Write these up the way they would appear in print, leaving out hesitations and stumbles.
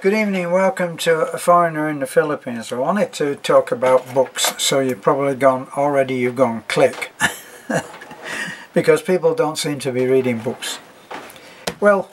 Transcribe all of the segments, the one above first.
Good evening, welcome to A Foreigner in the Philippines. I wanted to talk about books, so you've probably gone click. Because people don't seem to be reading books. Well,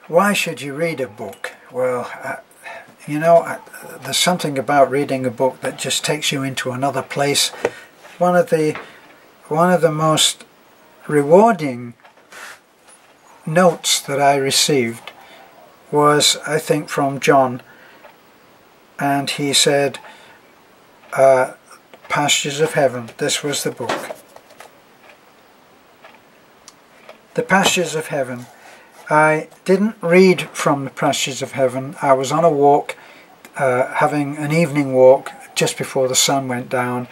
why should you read a book? Well, there's something about reading a book that just takes you into another place. One of the most rewarding notes that I received was, I think, from John, and he said, Pastures of Heaven. This was the book. The Pastures of Heaven. I didn't read from the Pastures of Heaven. I was on a walk, having an evening walk just before the sun went down,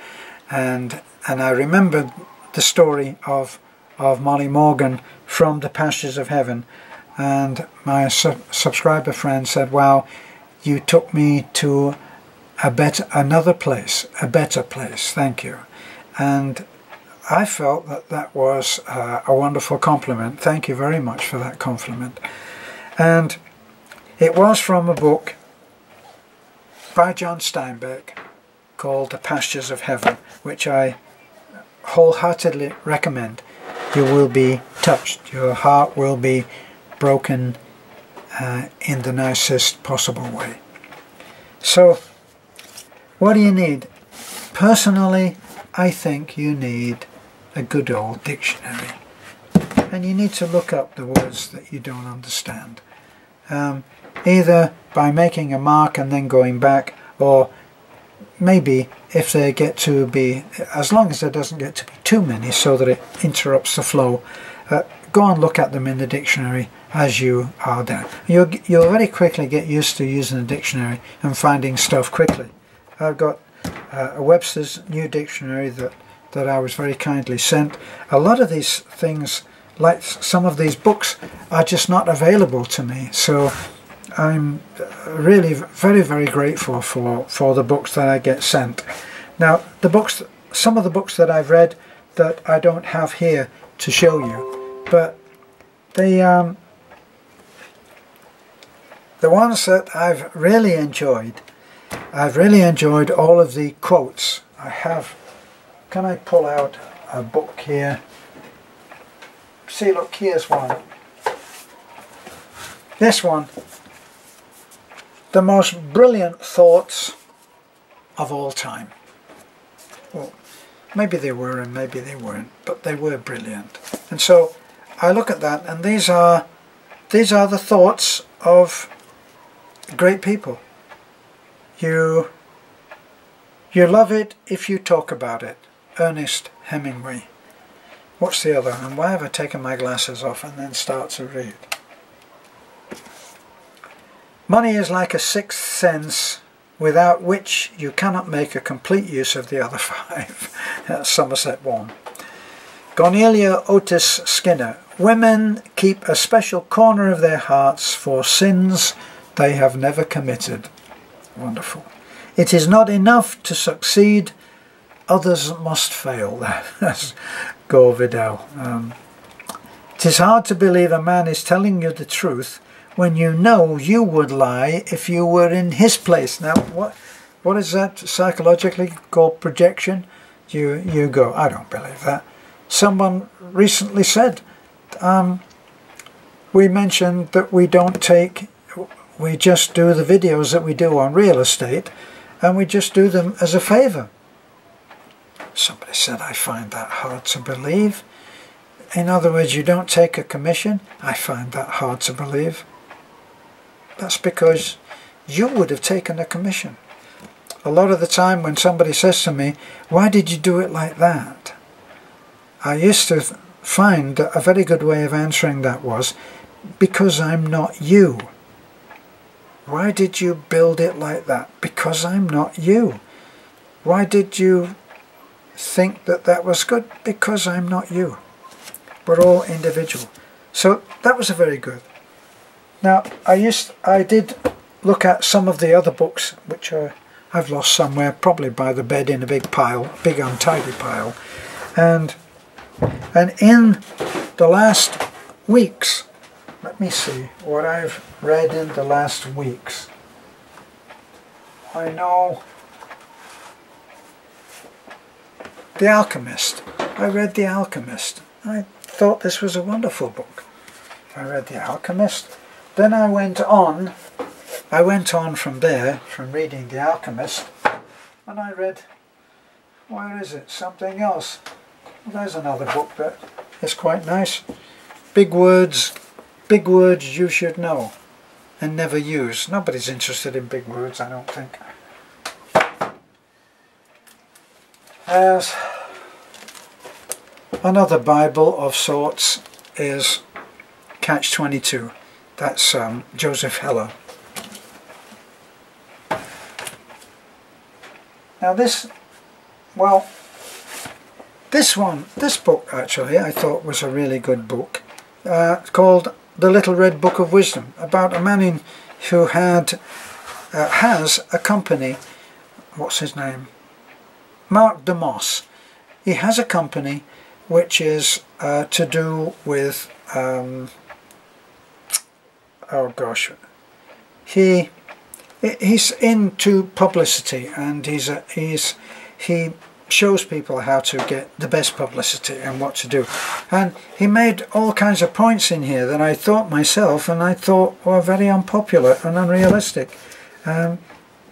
and I remembered the story of Molly Morgan from the Pastures of Heaven. And my subscriber friend said, wow, you took me to a better place, thank you. And I felt that was a wonderful compliment. Thank you very much for that compliment. And it was from a book by John Steinbeck called The Pastures of Heaven, which I wholeheartedly recommend. You will be touched, your heart will be broken in the nicest possible way. So, what do you need? Personally, I think you need a good old dictionary. And you need to look up the words that you don't understand. Either by making a mark and then going back, or maybe if they get to be, as long as there doesn't get to be too many so that it interrupts the flow, go and look at them in the dictionary as you are there. You'll very quickly get used to using a dictionary and finding stuff quickly. I've got a Webster's New Dictionary that I was very kindly sent. A lot of these things, like some of these books, are just not available to me. So I'm really very, very grateful for the books that I get sent. Now, some of the books that I've read that I don't have here to show you, but the ones that I've really enjoyed all of the quotes. Can I pull out a book here? See, look, here's one. This one. The most brilliant thoughts of all time. Well, maybe they were and maybe they weren't, but they were brilliant. And so I look at that, and these are the thoughts of great people. You love it if you talk about it. Ernest Hemingway. What's the other? And why have I taken my glasses off and then start to read? Money is like a sixth sense without which you cannot make a complete use of the other five. That's Somerset Maugham. Cornelia Otis Skinner. Women keep a special corner of their hearts for sins they have never committed. Wonderful. It is not enough to succeed, others must fail. That's Gore Vidal. It is hard to believe a man is telling you the truth when you know you would lie if you were in his place. Now, what is that psychologically called projection? You go, I don't believe that. Someone recently said, we mentioned that we just do the videos that we do on real estate, and we just do them as a favour. Somebody said, I find that hard to believe. In other words, you don't take a commission? I find that hard to believe. That's because you would have taken a commission. A lot of the time when somebody says to me, why did you do it like that? I used to find that a very good way of answering that was, because I'm not you. Why did you build it like that? Because I'm not you. Why did you think that was good? Because I'm not you. We're all individual. So that was a very good. Now, I did look at some of the other books, which I've lost somewhere, probably by the bed in a big pile, big untidy pile. And in the last weeks, let me see what I've read in the last weeks. I know The Alchemist. I read The Alchemist. I thought this was a wonderful book. I read The Alchemist. Then I went on from there, from reading The Alchemist, and I read, where is it, something else. Well, there's another book that is quite nice. Big words you should know and never use. Nobody's interested in big words, I don't think. As another Bible of sorts is Catch-22. That's Joseph Heller. Now this book actually I thought was a really good book, called The Little Red Book of Wisdom, about a man who has a company. What's his name? Mark DeMoss. He has a company which is to do with oh gosh, he's into publicity, and he shows people how to get the best publicity and what to do. And he made all kinds of points in here that I thought myself, and I thought were very unpopular and unrealistic.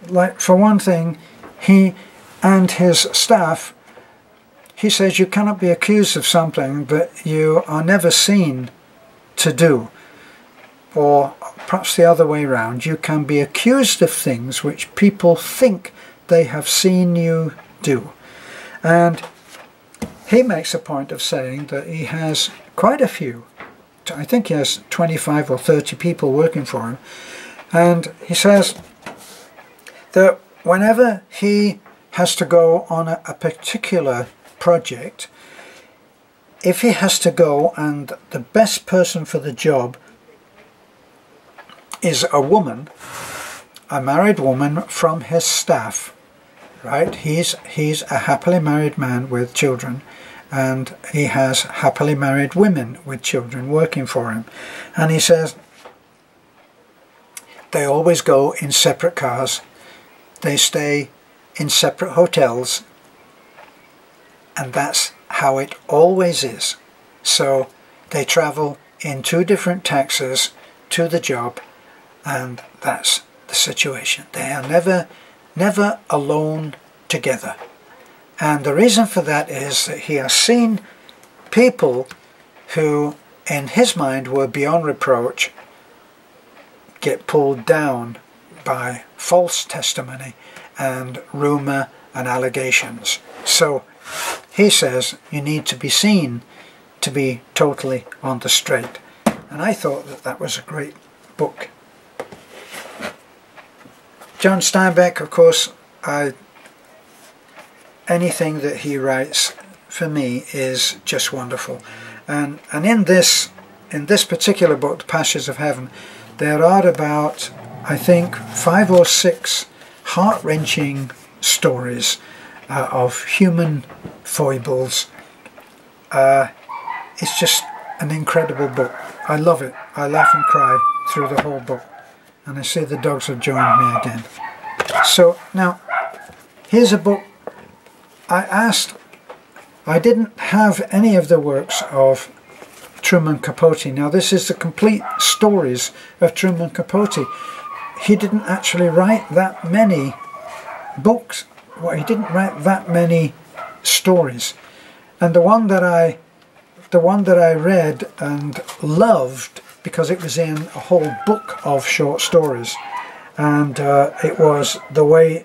Like, for one thing, he and his staff, he says you cannot be accused of something that you are never seen to do. Or perhaps the other way around, you can be accused of things which people think they have seen you do. And he makes a point of saying that he has quite a few, I think he has 25 or 30 people working for him, and he says that whenever he has to go on a particular project, if he has to go and the best person for the job is a woman, a married woman from his staff, right? He's a happily married man with children, and he has happily married women with children working for him. And he says they always go in separate cars, they stay in separate hotels, and that's how it always is. So they travel in 2 different taxis to the job, and that's the situation. They are never alone together. And the reason for that is that he has seen people who, in his mind, were beyond reproach get pulled down by false testimony and rumour and allegations. So he says you need to be seen to be totally on the straight. And I thought that that was a great book. John Steinbeck, of course, anything that he writes for me is just wonderful. And in this particular book, The Pastures of Heaven, there are about, I think, 5 or 6 heart-wrenching stories of human foibles. It's just an incredible book. I love it. I laugh and cry through the whole book. And I see the dogs have joined me again. So now, here's a book. I didn't have any of the works of Truman Capote. Now this is the complete stories of Truman Capote. He didn't actually write that many books. Well, he didn't write that many stories. And the one that I read and loved, because it was in a whole book of short stories, and it was the way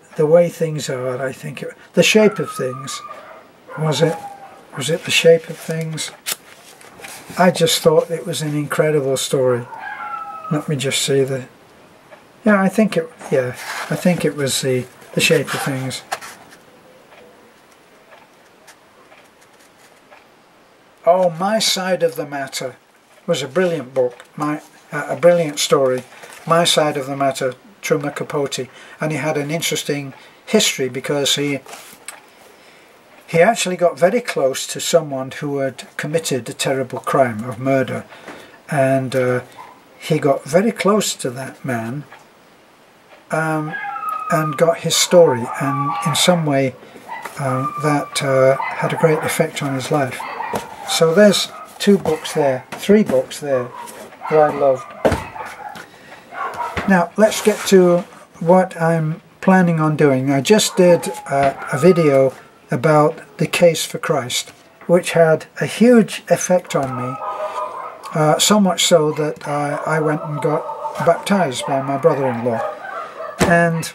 things are. I think The Shape of Things. Was it The Shape of Things? I just thought it was an incredible story. Let me just see the. Yeah, I think it. Yeah, I think it was the Shape of Things. Oh, My Side of the Matter was a brilliant book. A brilliant story. My Side of the Matter, Truman Capote, and he had an interesting history because he actually got very close to someone who had committed a terrible crime of murder, and he got very close to that man and got his story, and in some way that had a great effect on his life. So there's 2 books there, 3 books there that I loved. Now let's get to what I'm planning on doing. I just did a video about the case for Christ, which had a huge effect on me, so much so that I went and got baptized by my brother-in-law. And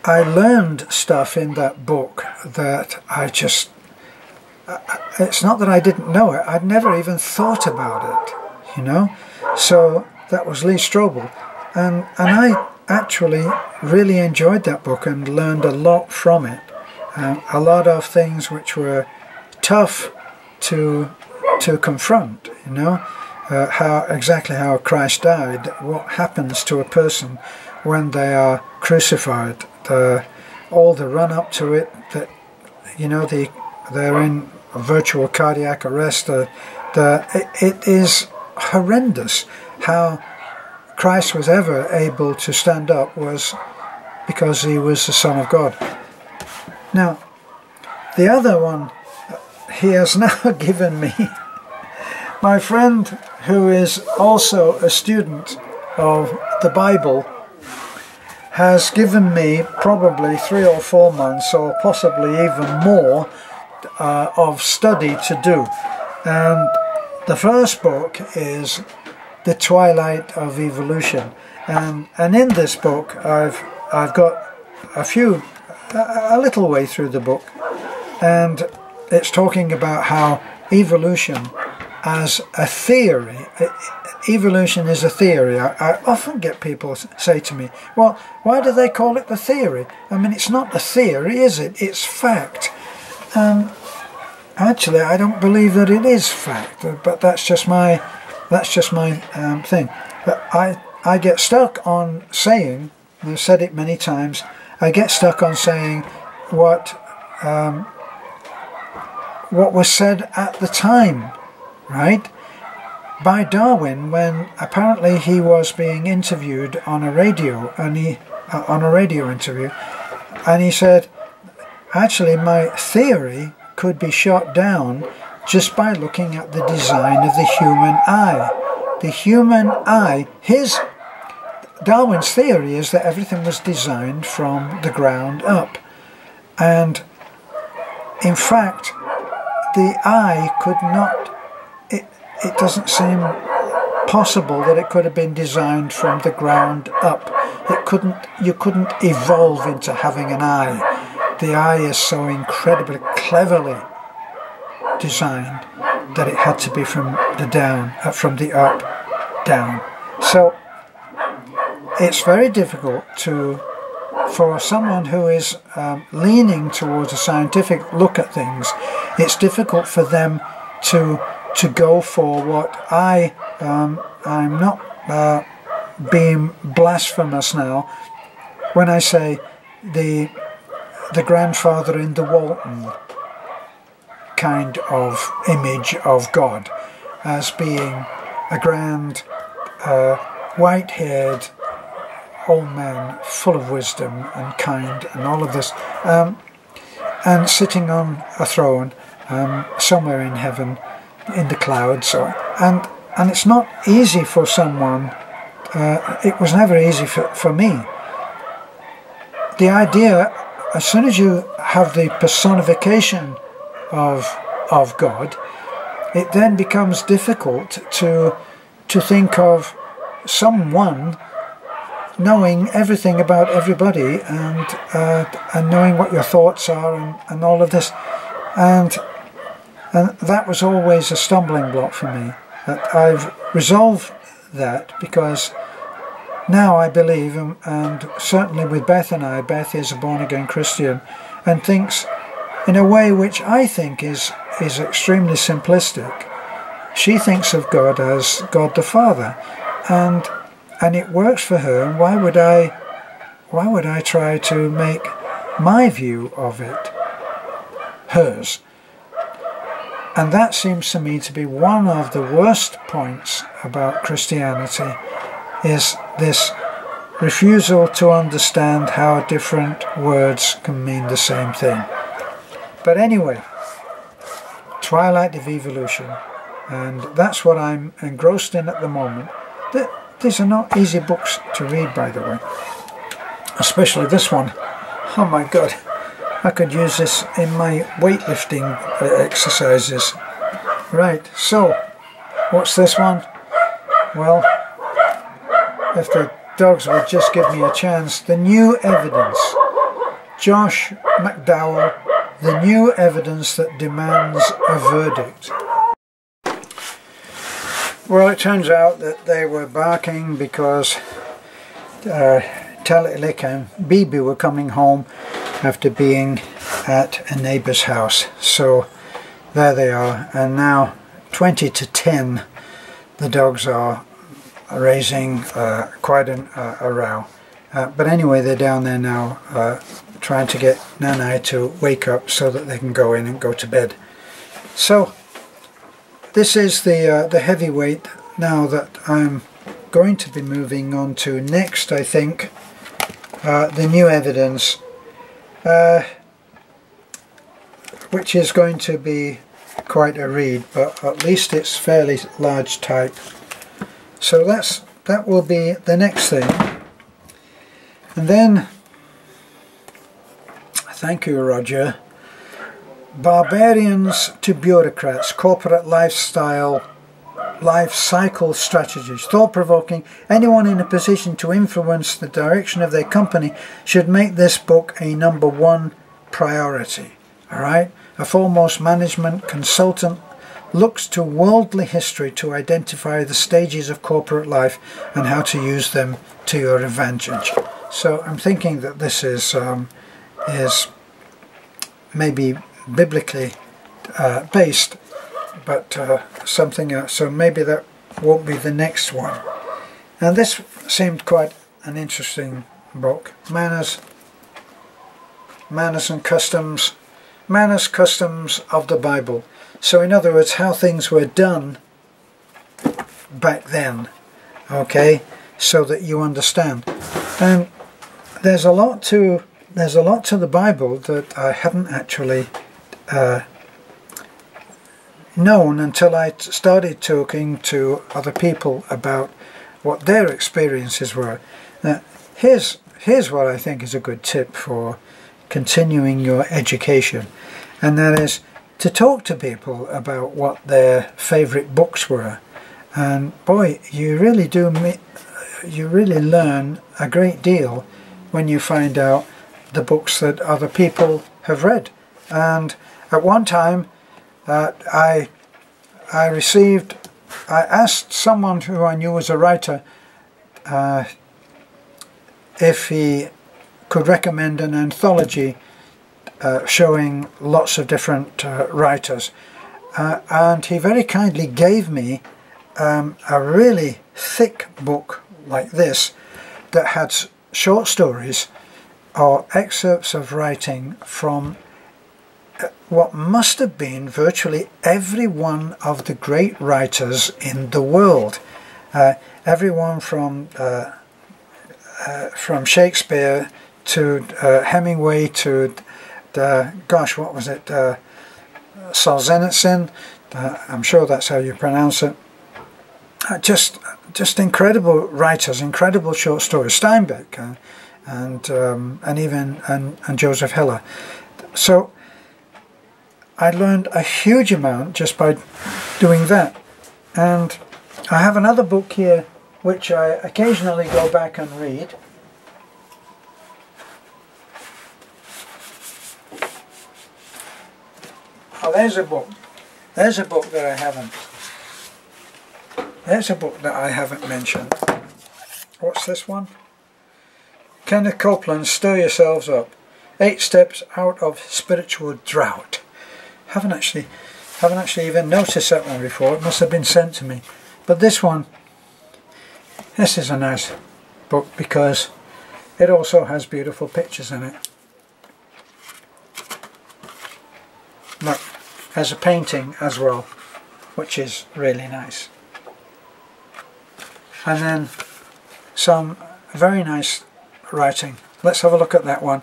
I learned stuff in that book that it's not that I didn't know it, I'd never even thought about it, you know. So that was Lee Strobel, and I actually really enjoyed that book and learned a lot from it. A lot of things which were tough to confront, you know, exactly how Christ died, what happens to a person when they are crucified, all the run up to it, that, you know, they're in a virtual cardiac arrest. It is horrendous. How Christ was ever able to stand up was because he was the Son of God. Now, the other one, he has now given me, my friend who is also a student of the Bible, has given me probably 3 or 4 months, or possibly even more, of study to do. And the first book is The Twilight of Evolution, and in this book I've got a little way through the book, and it's talking about how evolution as a theory, evolution is a theory. I often get people say to me, well, why do they call it the theory? I mean, it's not a theory, is it? It's fact. Actually, I don't believe that it is fact, but that's just my thing. But I get stuck on saying, and I've said it many times, I get stuck on saying what was said at the time, right? By Darwin, when apparently he was being interviewed on a radio, and on a radio interview, and he said, actually my theory could be shot down just by looking at the design of the human eye. The human eye, Darwin's theory is that everything was designed from the ground up. And in fact, the eye could not, it doesn't seem possible that it could have been designed from the ground up. You couldn't evolve into having an eye. The eye is so incredibly cleverly designed that it had to be from the up down. So it's very difficult for someone who is leaning towards a scientific look at things. It's difficult for them to go for what I'm not being blasphemous now when I say the grandfather in the Walton kind of image of God as being a grand white-haired old man full of wisdom and kind and all of this, and sitting on a throne somewhere in heaven in the clouds. And it's not easy for someone, it was never easy for me. The idea, as soon as you have the personification of God, it then becomes difficult to think of someone knowing everything about everybody and knowing what your thoughts are and all of this. And that was always a stumbling block for me. That I've resolved that, because now I believe, and certainly with Beth and I, Beth is a born-again Christian and thinks in a way which I think is extremely simplistic. She thinks of God as God the Father, and it works for her. And why would I try to make my view of it hers? And that seems to me to be one of the worst points about Christianity, is this refusal to understand how different words can mean the same thing. But anyway, Twilight of Evolution, and that's what I'm engrossed in at the moment. These are not easy books to read, by the way, especially this one. Oh my god, I could use this in my weightlifting exercises. Right, so what's this one? Well, if the dogs would just give me a chance. The New Evidence. Josh McDowell, The New Evidence That Demands a Verdict. Well, it turns out that they were barking because Talik and Bibi were coming home after being at a neighbour's house. So there they are, and now 20 to 10 the dogs are raising quite a row. But anyway, they're down there now trying to get Nanai to wake up so that they can go in and go to bed. So this is the heavyweight now that I'm going to be moving on to next, I think. The New Evidence, which is going to be quite a read, but at least it's fairly large type. So that will be the next thing. And then, thank you Roger, Barbarians to Bureaucrats, Corporate Life Cycle Strategies. Thought-provoking. Anyone in a position to influence the direction of their company should make this book a #1 priority. Alright? A foremost management consultant looks to worldly history to identify the stages of corporate life and how to use them to your advantage. So I'm thinking that this is maybe biblically based, but something else. So maybe that won't be the next one. And this seemed quite an interesting book. Manners and Customs. Manners, Customs of the Bible. So in other words, how things were done back then, okay, so that you understand. And there's a lot to the Bible that I hadn't actually known until I started talking to other people about what their experiences were. Now, here's what I think is a good tip for continuing your education, and that is to talk to people about what their favorite books were. And boy, you really learn a great deal when you find out the books that other people have read. And at one time I asked someone who I knew was a writer if he could recommend an anthology showing lots of different writers, and he very kindly gave me a really thick book like this that had short stories or excerpts of writing from what must have been virtually every one of the great writers in the world. Everyone from Shakespeare to Hemingway to gosh, what was it? Solzhenitsyn. I'm sure that's how you pronounce it. Just incredible writers, incredible short stories. Steinbeck and Joseph Heller. So I learned a huge amount just by doing that. And I have another book here which I occasionally go back and read. Oh, there's a book. There's a book that I haven't. There's a book that I haven't mentioned. What's this one? Kenneth Copeland's Stir Yourselves Up. 8 Steps Out of Spiritual Drought. Haven't actually even noticed that one before. It must have been sent to me. But this one, this is a nice book because it also has beautiful pictures in it. Look, as a painting as well, which is really nice. And then some very nice writing. Let's have a look at that one.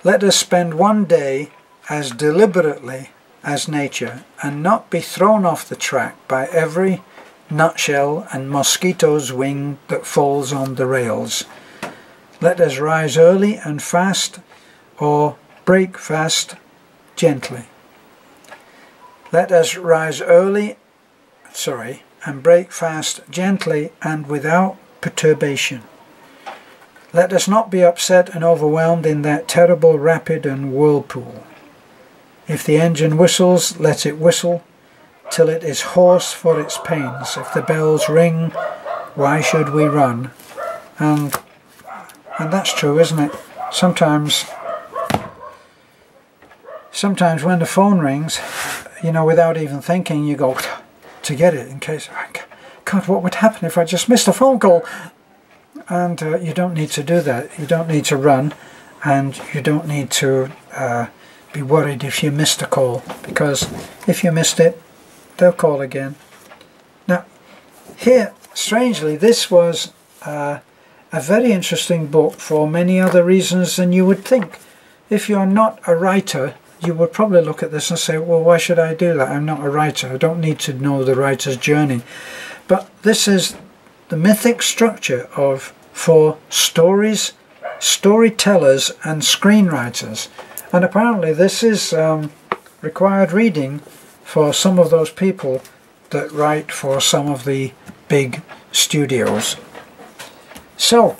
Let us spend one day as deliberately as nature, and not be thrown off the track by every nutshell and mosquito's wing that falls on the rails. Let us rise early and fast, or break fast gently. Let us rise early, and break fast gently and without perturbation. Let us not be upset and overwhelmed in that terrible rapid and whirlpool. If the engine whistles, let it whistle till it is hoarse for its pains. If the bells ring, why should we run? And that's true, isn't it? Sometimes when the phone rings, you know, without even thinking, you go to get it in case, God, what would happen if I just missed a phone call? And you don't need to do that. You don't need to run, and you don't need to be worried if you missed a call, because if you missed it, they'll call again. Now, here, strangely, this was a very interesting book for many other reasons than you would think. If you're not a writer, you would probably look at this and say, well, why should I do that? I'm not a writer. I don't need to know the writer's journey. But this is the mythic structure for stories, storytellers and screenwriters. And apparently this is required reading for some of those people that write for some of the big studios. So,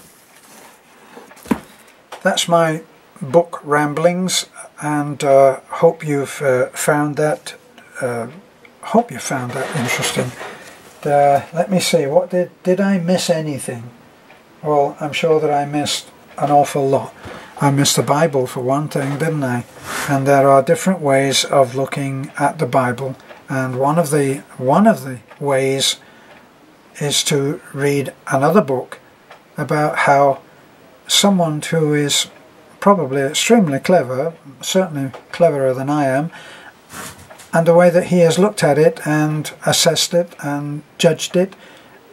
that's my book ramblings, and hope you've found that interesting. Let me see, what did I miss anything? Well, I'm sure that I missed an awful lot. I missed the Bible for one thing, didn't I? And there are different ways of looking at the Bible, and one of the ways is to read another book about how someone who is probably extremely clever, certainly cleverer than I am, and the way that he has looked at it and assessed it and judged it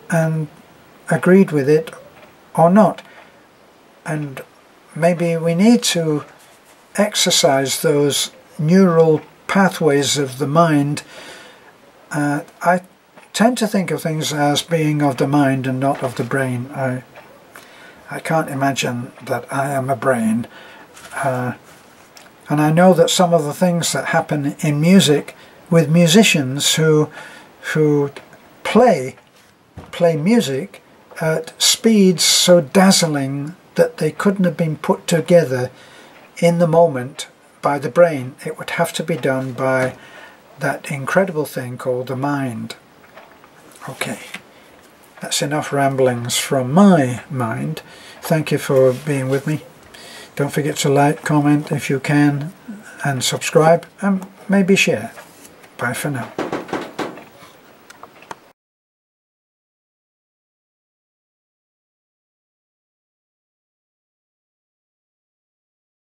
and agreed with it or not. And maybe we need to exercise those neural pathways of the mind. I tend to think of things as being of the mind and not of the brain. I can't imagine that I am a brain. And I know that some of the things that happen in music with musicians who play music at speeds so dazzling that they couldn't have been put together in the moment by the brain. It would have to be done by that incredible thing called the mind. Okay, that's enough ramblings from my mind. Thank you for being with me. Don't forget to like, comment if you can, and subscribe, and maybe share. Bye for now.